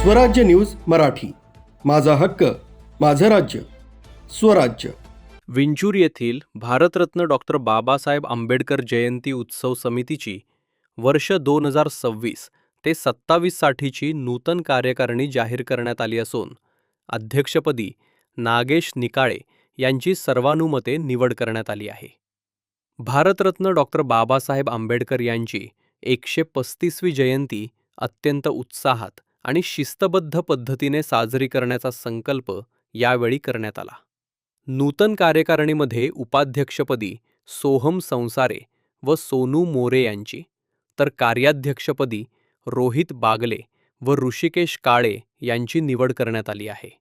स्वराज्य न्यूज मराठी, माझा हक्क, माझं राज्य, स्वराज्य. विंचूर येथील भारतरत्न डॉक्टर बाबासाहेब आंबेडकर जयंती उत्सव समितीची वर्ष 2026 ते 27 साठीची नूतन कार्यकारिणी जाहीर करण्यात आली असून अध्यक्षपदी नागेश निकाळे यांची सर्वानुमते निवड करण्यात आली आहे. भारतरत्न डॉक्टर बाबासाहेब आंबेडकर यांची 135वी जयंती अत्यंत उत्साहात आणि शिस्तबद्ध पद्धतीने साजरी करण्याचा संकल्प यावेळी करण्यात आला. नूतन कार्यकारिणीमध्ये उपाध्यक्षपदी सोहम संसारे व सोनू मोरे यांची, तर कार्याध्यक्षपदी रोहित बागले व ऋषिकेश काळे यांची निवड करण्यात आली आहे.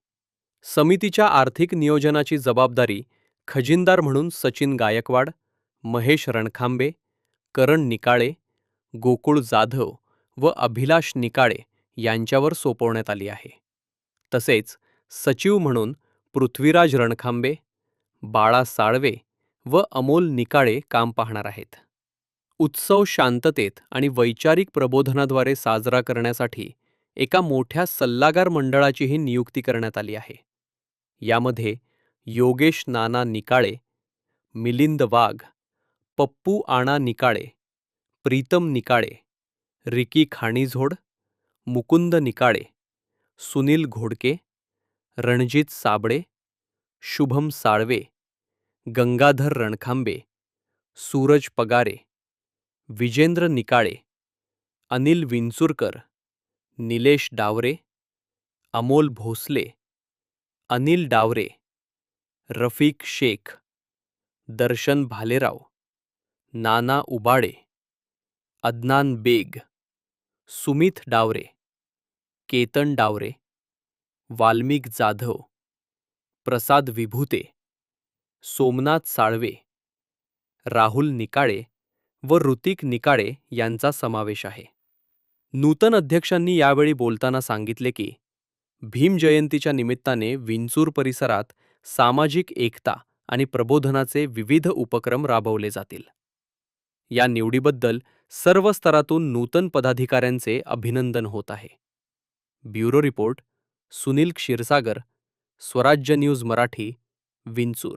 समितीच्या आर्थिक नियोजनाची जबाबदारी खजिनदार म्हणून सचिन गायकवाड, महेश रणखांबे, करण निकाळे, गोकुळ जाधव व अभिलाष निकाळे यांच्यावर सोपवण्यात आली आहे. तसेच सचिव म्हणून पृथ्वीराज रणखांबे, बाळा साळवे व अमोल निकाळे काम पाहणार आहेत. उत्सव शांततेत आणि वैचारिक प्रबोधनाद्वारे साजरा करण्यासाठी एका मोठ्या सल्लागार मंडळाचीही नियुक्ती करण्यात आली आहे. यामध्ये योगेश नाना निकाळे, मिलिंद वाघ, पप्पू आणा निकाळे, प्रीतम निकाळे, रिकी खाणीझोड, मुकुंद निकाळे, सुनील घोडके, रणजित साबळे, शुभम साळवे, गंगाधर रणखांबे, सूरज पगारे, विजेंद्र निकाळे, अनिल विंचुरकर, निलेश डावरे, अमोल भोसले, अनिल डावरे, रफिक शेख, दर्शन भालेराव, नाना उबाळे, अदनान बेग, सुमित डावरे, केतन डावरे, वाल्मिक जाधव, प्रसाद विभूते, सोमनाथ साळवे, राहुल निकाळे व ऋतिक निकाळे यांचा समावेश आहे. नूतन अध्यक्षांनी यावेळी बोलताना सांगितले की भीम जयंतीच्या निमित्ताने विंचूर परिसरात सामाजिक एकता आणि प्रबोधनाचे विविध उपक्रम राबवले जातील. या निवडीबद्दल सर्व स्तरातून नूतन पदाधिकाऱ्यांचे अभिनंदन होत आहे. ब्युरो रिपोर्ट सुनील क्षीरसागर, स्वराज्य न्यूज मराठी, विंचूर.